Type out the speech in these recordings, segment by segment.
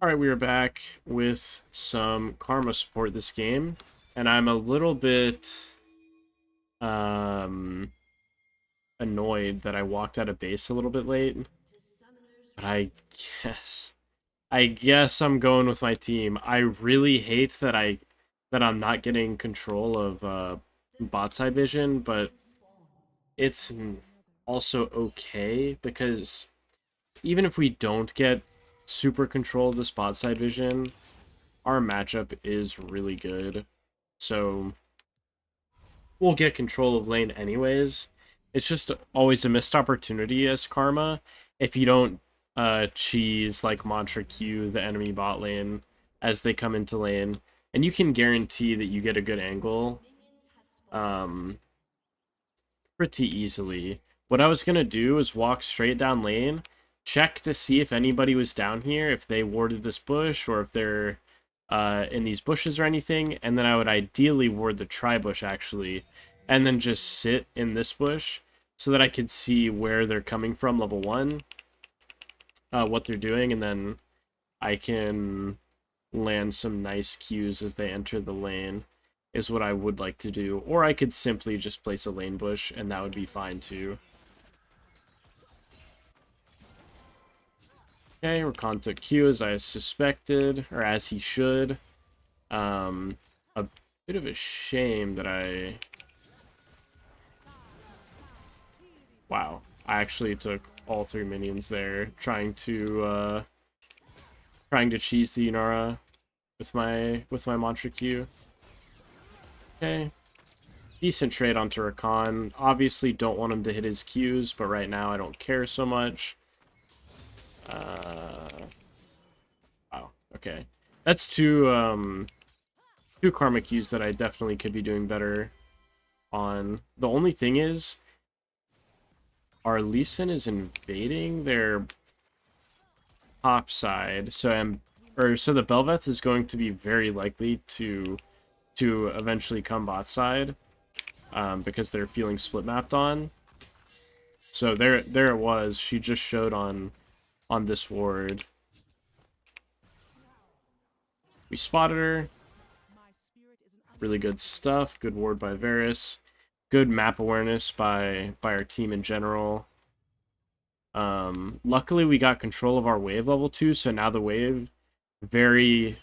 Alright, we are back with some Karma support this game, and I'm a little bit um, annoyed that I walked out of base a little bit late, but guess I guess I'm going with my team. I really hate that I'm not getting control of bot side vision, but it's also okay because even if we don't get super control of the spot side vision, our matchup is really good. So we'll get control of lane anyways. It's just always a missed opportunity as Karma if you don't cheese like Mantra Q the enemy bot lane as they come into lane. And you can guarantee that you get a good angle um, pretty easily. What I was going to do is walk straight down lane, check to see if anybody was down here, if they warded this bush, or if they're in these bushes or anything, and then I would ideally ward the tri-bush, actually, and then just sit in this bush so that I could see where they're coming from, level 1, what they're doing, and then I can land some nice Qs as they enter the lane, is what I would like to do. Or I could simply just place a lane bush, and that would be fine too. Okay, Rakan took Q as I suspected, or as he should. A bit of a shame that Wow, I actually took all 3 minions there, trying to cheese the Yunara with my Mantra Q. Okay. Decent trade onto Rakan. Obviously don't want him to hit his Qs, but right now I don't care so much. Wow, okay. That's two Karma Qs that I definitely could be doing better on. The only thing is, our Lee Sin is invading their top side, so the Bel'Veth is going to be very likely to eventually come bot side, because they're feeling split mapped on. So there it was. She just showed on this ward. We spotted her. Really good stuff. Good ward by Varus. Good map awareness by our team in general. Luckily, we got control of our wave level 2, so now the wave, very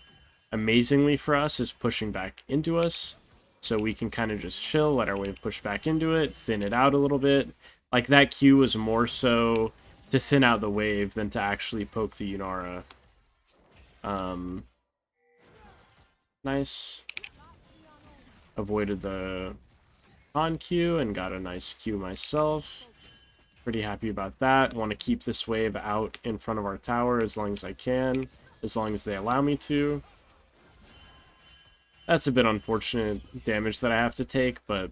amazingly for us, is pushing back into us. So we can kind of just chill, let our wave push back into it, thin it out a little bit. Like, that Q was more so to thin out the wave than to actually poke the Yunara. Nice. Avoided the on Q and got a nice Q myself. Pretty happy about that. Want to keep this wave out in front of our tower as long as I can, as long as they allow me to. That's a bit unfortunate damage that I have to take, but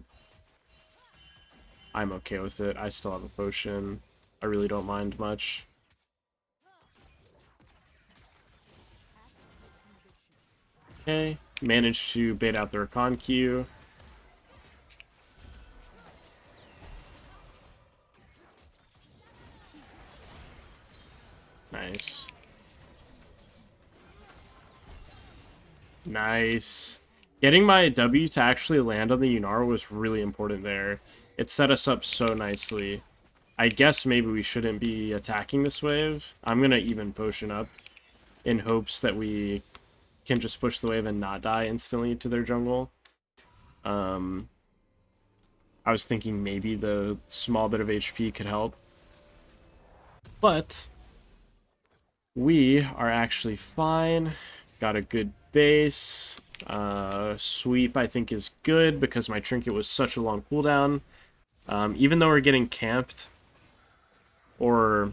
I'm okay with it. I still have a potion. I really don't mind much. Okay, managed to bait out the Rakan Q. Nice. Nice. Getting my W to actually land on the Yunara was really important there. It set us up so nicely. I guess maybe we shouldn't be attacking this wave. I'm going to even potion up in hopes that we can just push the wave and not die instantly to their jungle. I was thinking maybe the small bit of HP could help. But we are actually fine. Got a good base. Sweep, I think, is good because my trinket was such a long cooldown. Even though we're getting camped, or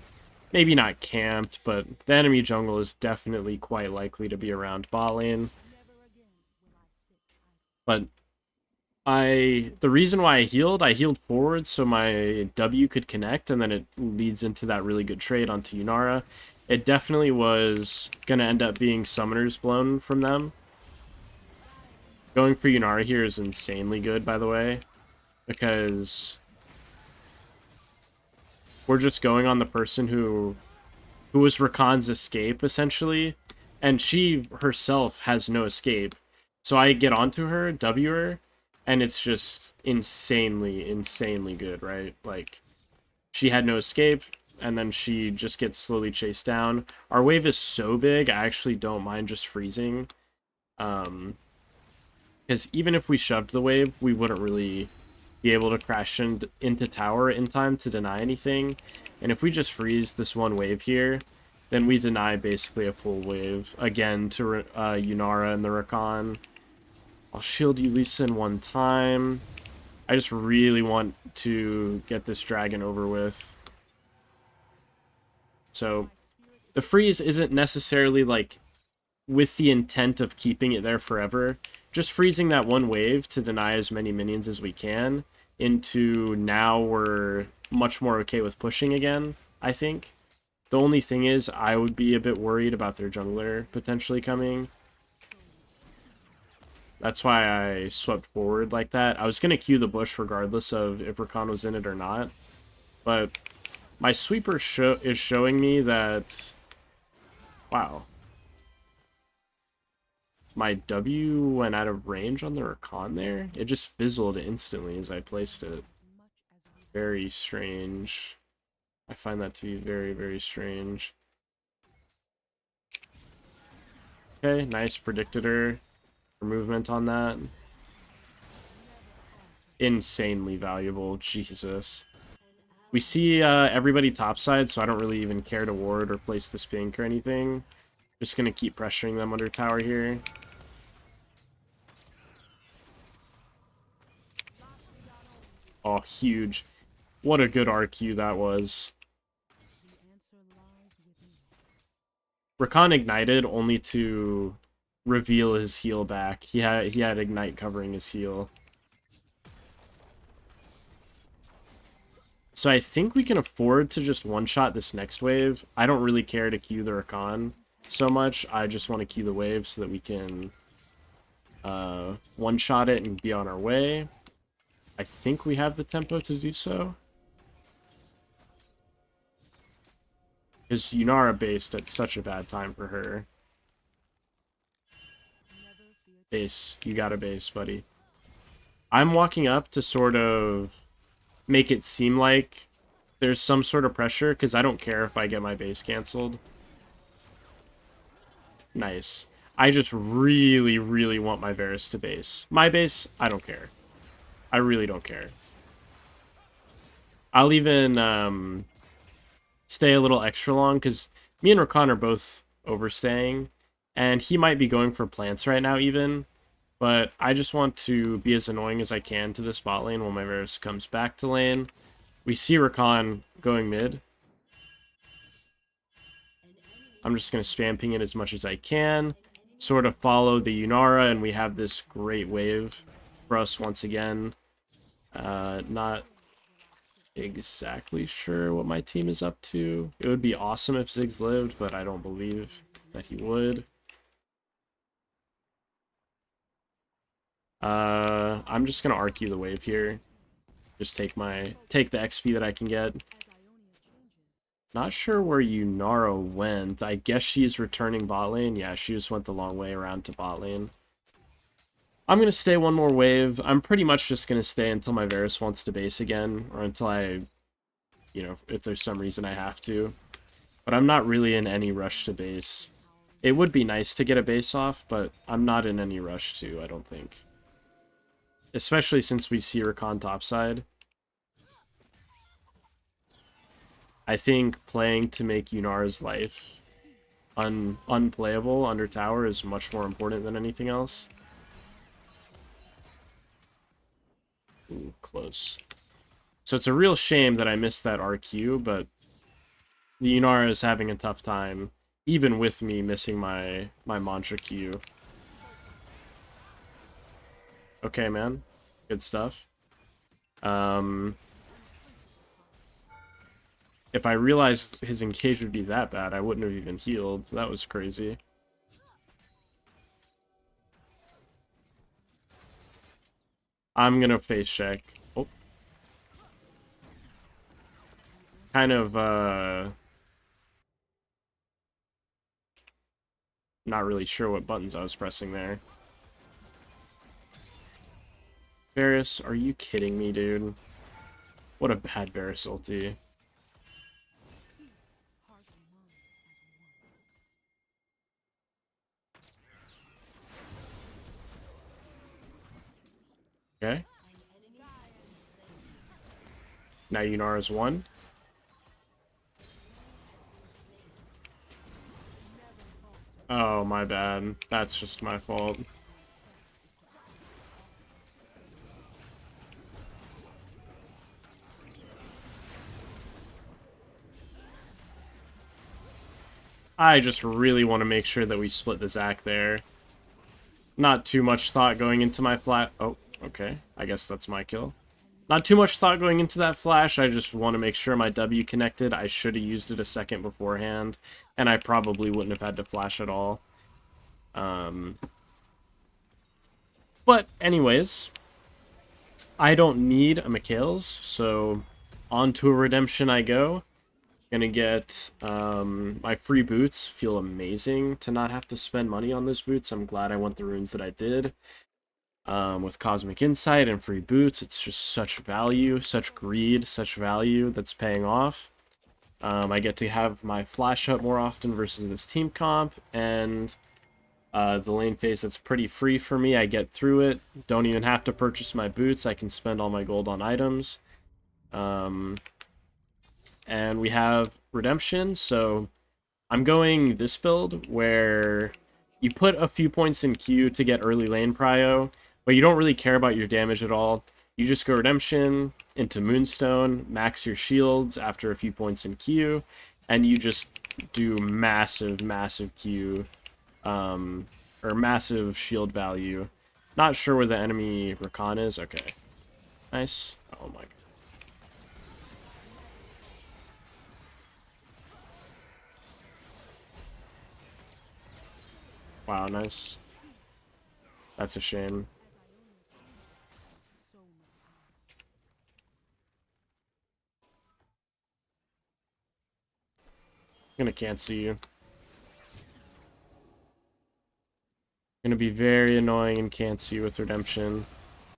maybe not camped, but the enemy jungle is definitely quite likely to be around bot lane. But the reason why I healed forward so my W could connect, and then it leads into that really good trade onto Yunara. It definitely was going to end up being Summoner's Blown from them. Going for Yunara here is insanely good, by the way, because we're just going on the person who who was Rakan's escape, essentially. And she herself has no escape. So I get onto her, W her, and it's just insanely, insanely good, right? Like, she had no escape, and then she just gets slowly chased down. Our wave is so big, I actually don't mind just freezing. Because even if we shoved the wave, we wouldn't really be able to crash into tower in time to deny anything. And if we just freeze this one wave here, then we deny basically a full wave. Again, to Yunara and the Rakan. I'll shield you Lee Sin one time. I just really want to get this dragon over with. So, the freeze isn't necessarily, like, with the intent of keeping it there forever. Just freezing that one wave to deny as many minions as we can into now we're much more okay with pushing again, I think. The only thing is, I would be a bit worried about their jungler potentially coming. That's why I swept forward like that. I was going to queue the bush regardless of if Rakan was in it or not. But my sweeper is showing me that... Wow. My W went out of range on the Rakan there. It just fizzled instantly as I placed it. Very strange. I find that to be very, very strange. Okay, nice predictor for movement on that. Insanely valuable, Jesus. We see everybody topside, so I don't really even care to ward or place the spink or anything. Just gonna keep pressuring them under tower here. Oh, huge. What a good RQ that was. Rakan ignited only to reveal his heal back. He had ignite covering his heal. So I think we can afford to just one-shot this next wave. I don't really care to queue the Rakan so much. I just want to queue the wave so that we can one-shot it and be on our way. I think we have the tempo to do so. Is Yunara based at such a bad time for her? Base. You got a base, buddy. I'm walking up to sort of make it seem like there's some sort of pressure, because I don't care if I get my base canceled. Nice. I just really, really want my Varus to base. My base, I don't care. I really don't care. I'll even stay a little extra long, because me and Rakan are both overstaying, and he might be going for plants right now even, but I just want to be as annoying as I can to the spot lane while my Varus comes back to lane. We see Rakan going mid. I'm just going to spam ping it as much as I can, sort of follow the Yunara, and we have this great wave for us once again. Not exactly sure what my team is up to. It would be awesome if Ziggs lived, but I don't believe that he would. I'm just going to RQ the wave here. Just take the XP that I can get. Not sure where Yunara went. I guess she's returning bot lane. Yeah, she just went the long way around to bot lane. I'm going to stay one more wave. I'm pretty much just going to stay until my Varus wants to base again, or until I, you know, if there's some reason I have to. But I'm not really in any rush to base. It would be nice to get a base off, but I'm not in any rush to, I don't think. Especially since we see Rakan topside. I think playing to make Yunara's life unplayable under tower is much more important than anything else. Ooh, close. So it's a real shame that I missed that RQ, but the Yunara is having a tough time, even with me missing my mantra Q. Okay, man. Good stuff. If I realized his engage would be that bad, I wouldn't have even healed. That was crazy. I'm gonna face check. Oh. Kind of, Not really sure what buttons I was pressing there. Varus, are you kidding me, dude? What a bad Varus ulti. Okay. Now Yunara's one. Oh, my bad. That's just my fault. I just really want to make sure that we split the Zac there. Not too much thought going into my flat. Oh, okay. I guess that's my kill. Not too much thought going into that flash. I just want to make sure my W connected. I should have used it a second beforehand, and I probably wouldn't have had to flash at all. But anyways, I don't need a Mikhail's, so on to a redemption I go. Gonna get my free boots. Feel amazing to not have to spend money on those boots. I'm glad I went the runes that I did. With Cosmic Insight and free boots, it's just such value, such greed, such value that's paying off. I get to have my flash up more often versus this team comp, and the lane phase that's pretty free for me. I get through it. Don't even have to purchase my boots. I can spend all my gold on items. And we have redemption, so I'm going this build where you put a few points in Q to get early lane prio, but you don't really care about your damage at all. You just go redemption into Moonstone, max your shields after a few points in Q, and you just do massive, massive Q, or massive shield value. Not sure where the enemy Rakan is. Okay. Nice. Oh my god. Wow, nice. That's a shame. Gonna cancel you. Gonna be very annoying and cancel you with redemption.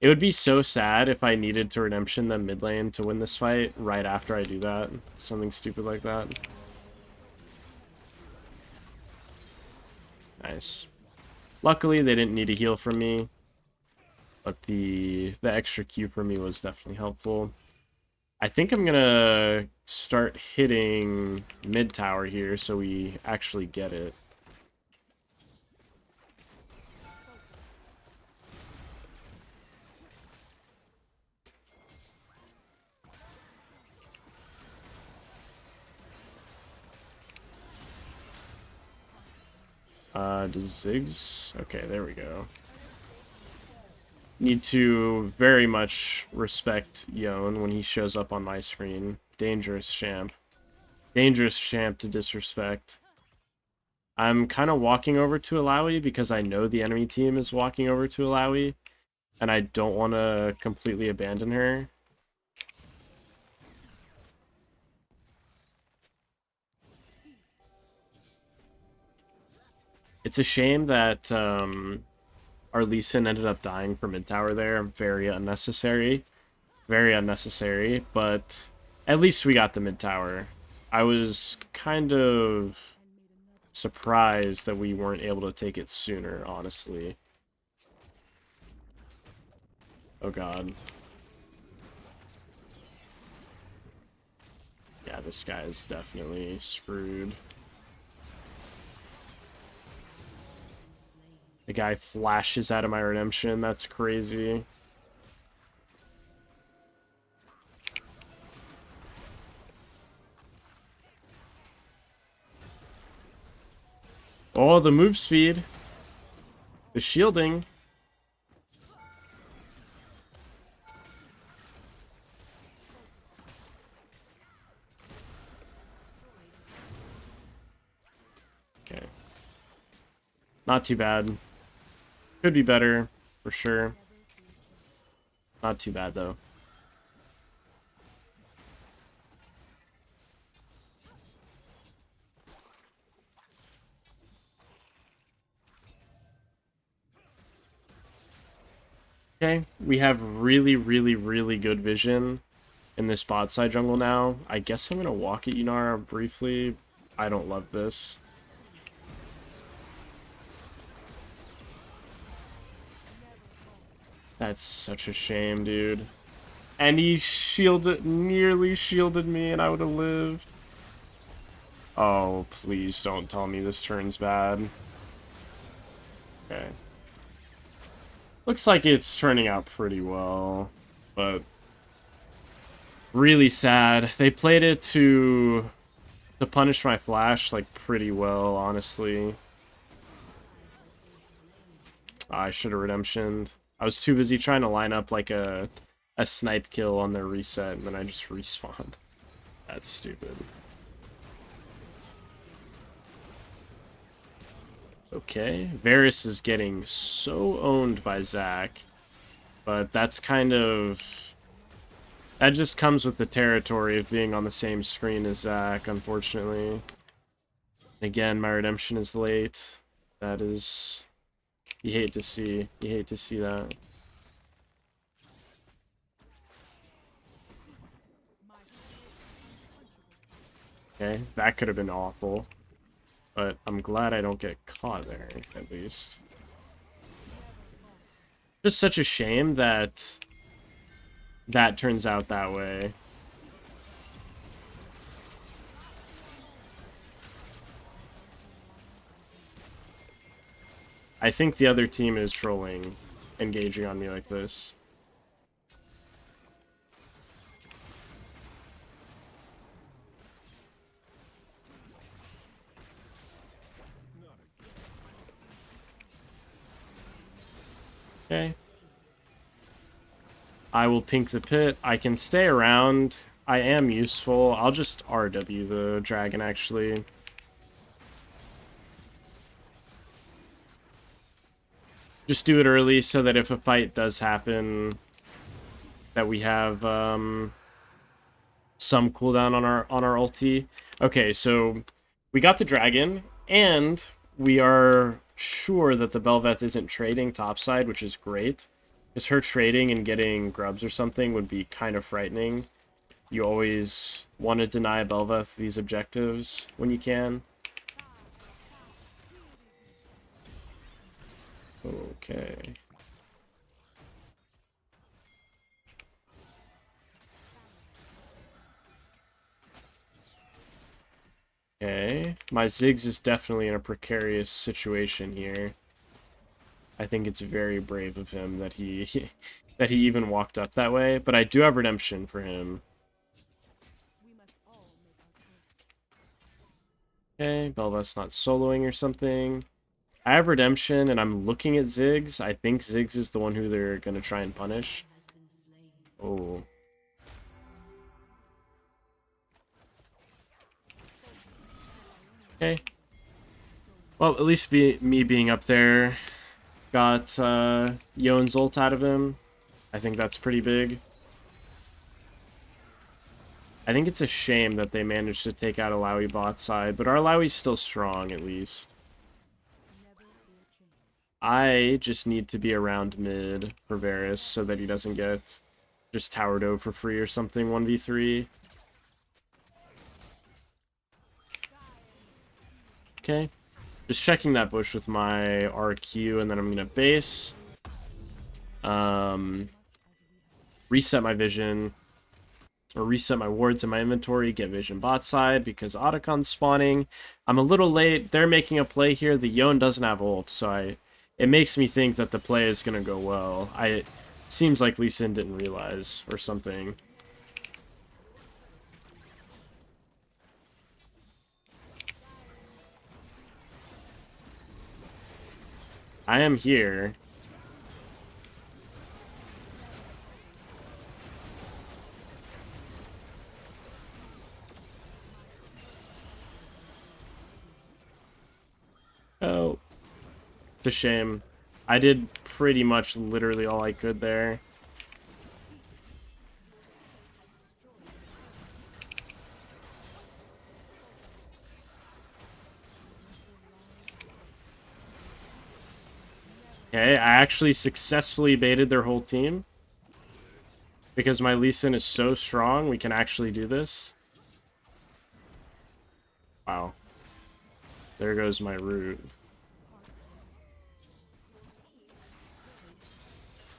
It would be so sad if I needed to redemption the mid lane to win this fight right after I do that. Something stupid like that. Nice. Luckily, they didn't need a heal from me, but the extra Q for me was definitely helpful. I think I'm gonna start hitting mid tower here so we actually get it. Does Ziggs? Okay, there we go. Need to very much respect Yone when he shows up on my screen. Dangerous champ. Dangerous champ to disrespect. I'm kind of walking over to Alawi because I know the enemy team is walking over to Alawi, and I don't want to completely abandon her. It's a shame that our Lee Sin ended up dying for mid tower there. Very unnecessary. Very unnecessary, but at least we got the mid tower. I was kind of surprised that we weren't able to take it sooner, honestly. Oh god. Yeah, this guy is definitely screwed. The guy flashes out of my redemption. That's crazy. Oh, the move speed. The shielding. Okay. Not too bad. Could be better, for sure. Not too bad, though. Okay, we have really, really, really good vision in this bot side jungle now. I guess I'm gonna walk at Yunara briefly. I don't love this. That's such a shame, dude. And he nearly shielded me and I would have lived. Oh, please don't tell me this turns bad. Okay. Looks like it's turning out pretty well, but really sad. They played it to punish my flash like pretty well, honestly. I should have redemptioned. I was too busy trying to line up like a snipe kill on their reset, and then I just respawned. That's stupid. Okay, Varus is getting so owned by Zac, but that's kind of... that just comes with the territory of being on the same screen as Zac, unfortunately. Again, my redemption is late. That is... you hate to see. You hate to see that. Okay, that could have been awful. But I'm glad I don't get caught there, at least. Just such a shame that that turns out that way. I think the other team is trolling, engaging on me like this. Okay. I will pink the pit. I can stay around. I am useful. I'll just RW the dragon, actually. Just do it early so that if a fight does happen, that we have some cooldown on our ulti. Okay, so we got the dragon, and we are sure that the Bel'Veth isn't trading topside, which is great. Because her trading and getting grubs or something would be kind of frightening. You always want to deny Bel'Veth these objectives when you can. Okay. Okay. My Ziggs is definitely in a precarious situation here. I think it's very brave of him that he that he even walked up that way, but I do have redemption for him. Okay, Bel'Veth's not soloing or something. I have redemption, and I'm looking at Ziggs. I think Ziggs is the one who they're going to try and punish. Oh. Okay. Well, at least me being up there got Yon's ult out of him. I think that's pretty big. I think it's a shame that they managed to take out Alawi bot side, but our Alawi's still strong, at least. I just need to be around mid for Varus so that he doesn't get just towered over for free or something 1v3. Okay. Just checking that bush with my RQ, and then I'm going to base. Reset my vision. Or reset my wards in my inventory, get vision bot side, because Otacon's spawning. I'm a little late. They're making a play here. The Yone doesn't have ult, so it makes me think that the play is going to go well. It seems like Lee Sin didn't realize, or something. I am here. Oh. It's a shame. I did pretty much literally all I could there. Okay, I actually successfully baited their whole team. Because my Lee Sin is so strong, we can actually do this. Wow. There goes my root.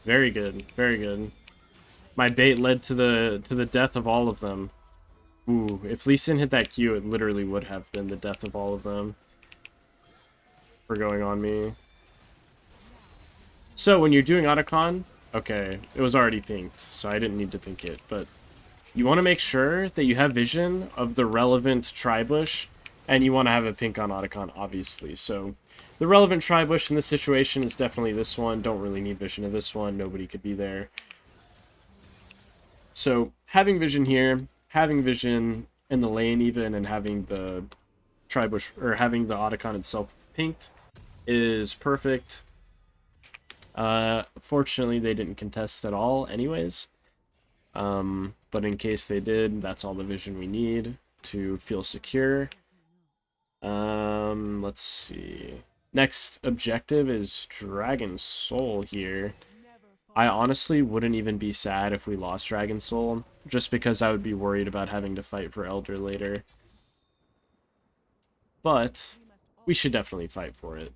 Very good, very good. My bait led to the death of all of them. Ooh, if Lee Sin hit that Q, it literally would have been the death of all of them. For going on me. So when you're doing Otacon, okay, it was already pinked, so I didn't need to pink it, but you want to make sure that you have vision of the relevant tri-bush, and you want to have a pink on Otacon, obviously. So the relevant tri-bush in this situation is definitely this one. Don't really need vision of this one. Nobody could be there. So having vision here, having vision in the lane even, and having the tri-bush, or having the Otacon itself pinked is perfect. Fortunately, they didn't contest at all anyways. But in case they did, that's all the vision we need to feel secure. Let's see. Next objective is Dragon Soul here. I honestly wouldn't even be sad if we lost Dragon Soul, just because I would be worried about having to fight for Elder later. But we should definitely fight for it.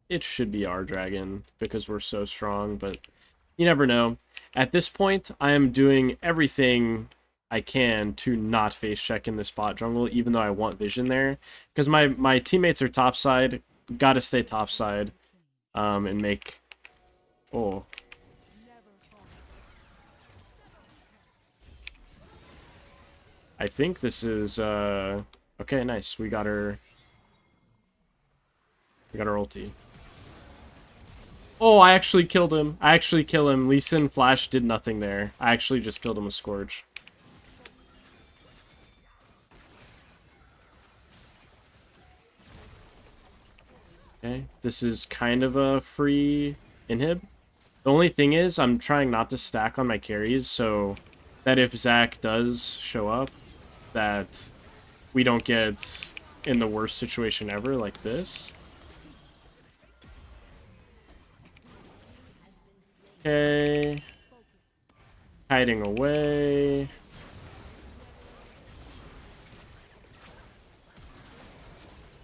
It should be our dragon, because we're so strong, but you never know. At this point, I am doing everything I can to not face check in this bot jungle, even though I want vision there. Because my teammates are topside, gotta stay topside, and make... Oh. I think this is, okay, nice. We got her ulti. Oh, I actually killed him. I actually killed him. Lee Sin Flash did nothing there. I actually just killed him with Scourge. Okay, this is kind of a free inhib. The only thing is, I'm trying not to stack on my carries, so that if Zac does show up, that we don't get in the worst situation ever, like this. Okay. Hiding away.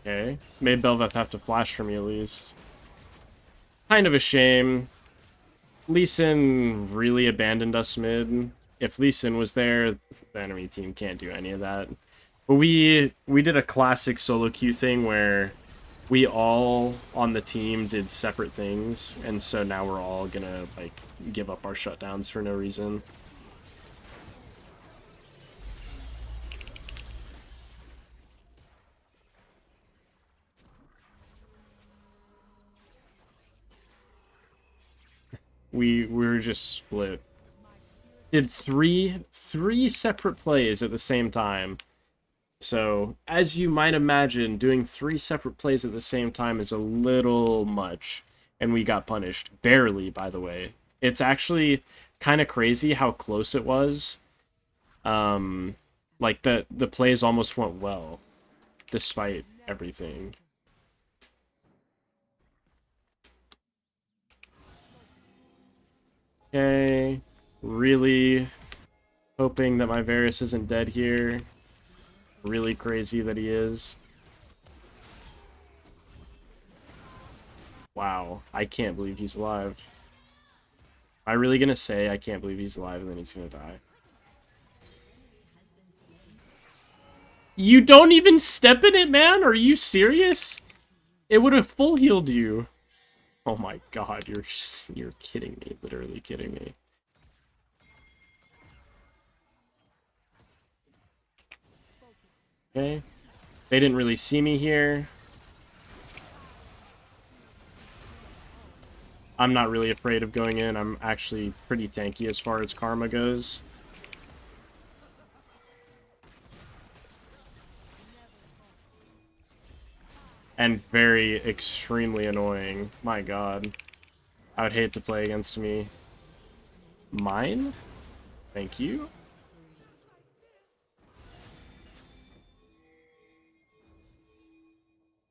Okay. Made Bel'Veth have to flash for me at least. Kind of a shame. Lee Sin really abandoned us mid. If Lee Sin was there, the enemy team can't do any of that. But we did a classic solo queue thing where we all on the team did separate things, and so now we're all gonna like give up our shutdowns for no reason. We were just split. Did three separate plays at the same time. So, as you might imagine, doing 3 separate plays at the same time is a little much. And we got punished. Barely, by the way. It's actually kind of crazy how close it was. Like, the plays almost went well, despite everything. Okay. Really hoping that my Varus isn't dead here. Really crazy that he is. Wow, I can't believe he's alive. Am I really gonna say I can't believe he's alive and then he's gonna die? You don't even step in it, man? Are you serious? It would have full healed you. Oh my god, you're kidding me. Literally kidding me. Okay. They didn't really see me here. I'm not really afraid of going in. I'm actually pretty tanky as far as karma goes. And very extremely annoying. My god. I would hate to play against me. Mine? Thank you.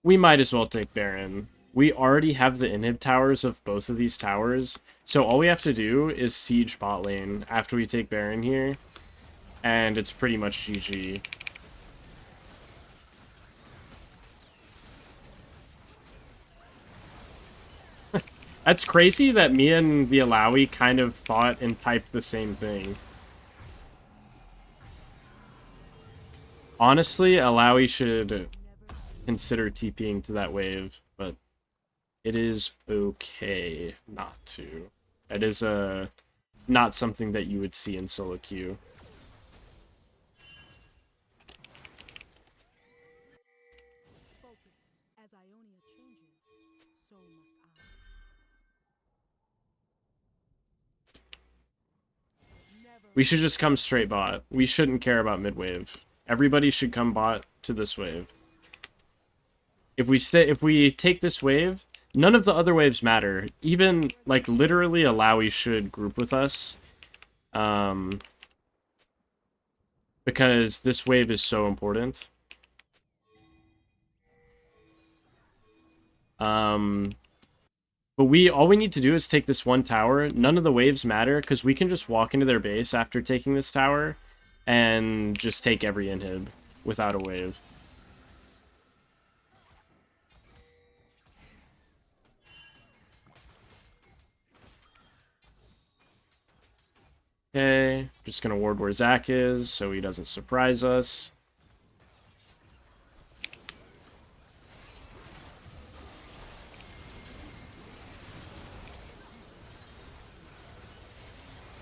We might as well take Baron. We already have the inhib towers of both of these towers, so all we have to do is siege bot lane after we take Baron here, and it's pretty much GG. That's crazy that me and the Alawi kind of thought and typed the same thing. Honestly, Alawi should consider TPing to that wave, but it is okay not to. That is not something that you would see in solo queue. We should just come straight bot. We shouldn't care about mid wave. Everybody should come bot to this wave. If we take this wave, none of the other waves matter. Even, like, literally Alawi should group with us. Because this wave is so important. But all we need to do is take this one tower. None of the waves matter, because we can just walk into their base after taking this tower and just take every inhib without a wave. Okay, just gonna ward where Zac is so he doesn't surprise us.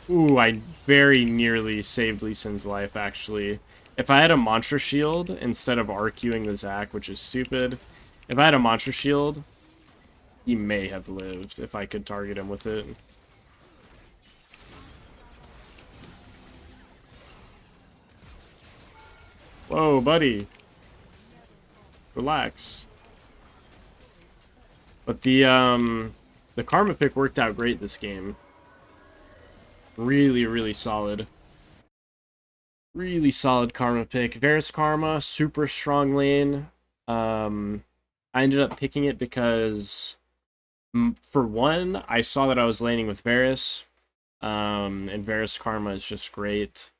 Ooh, I very nearly saved Lee Sin's life, actually. If I had a Monster Shield instead of RQing the Zac, which is stupid, if I had a Monster Shield, he may have lived if I could target him with it. Whoa, buddy. Relax. But the Karma pick worked out great this game. Really, really solid. Really solid Karma pick. Varus Karma, super strong lane. I ended up picking it because, for one, I saw that I was laning with Varus. And Varus Karma is just great.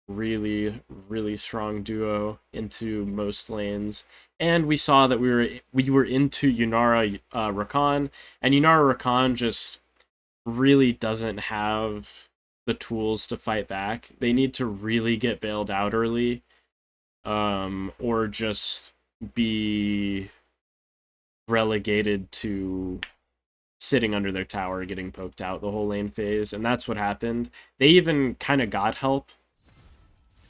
Really, really strong duo into most lanes. And we saw that we were into Yunara Rakan, and Yunara Rakan just really doesn't have the tools to fight back. They need to really get bailed out early, or just be relegated to sitting under their tower getting poked out the whole lane phase, and that's what happened. They even kind of got help,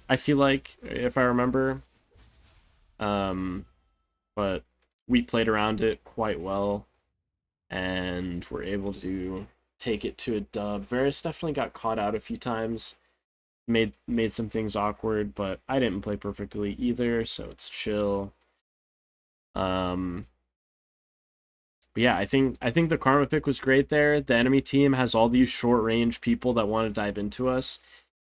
I feel like, if I remember. But we played around it quite well, and were able to take it to a dub. Varus definitely got caught out a few times, made some things awkward, but I didn't play perfectly either, so it's chill. But yeah, I think the Karma pick was great there. The enemy team has all these short range people that want to dive into us,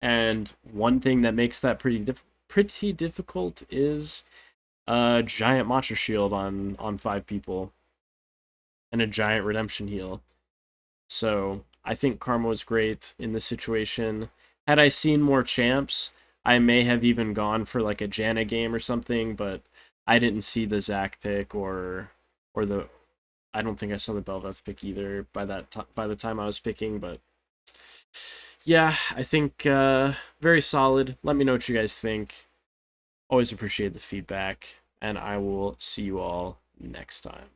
and one thing that makes that pretty difficult is a giant monster shield on 5 people and a giant redemption heal. So I think Karma was great in this situation. Had I seen more champs, I may have even gone for like a Janna game or something, but I didn't see the Zac pick or the, I don't think I saw the Bel'Veth pick either by the time I was picking. But yeah, I think very solid. Let me know what you guys think. Always appreciate the feedback, and I will see you all next time.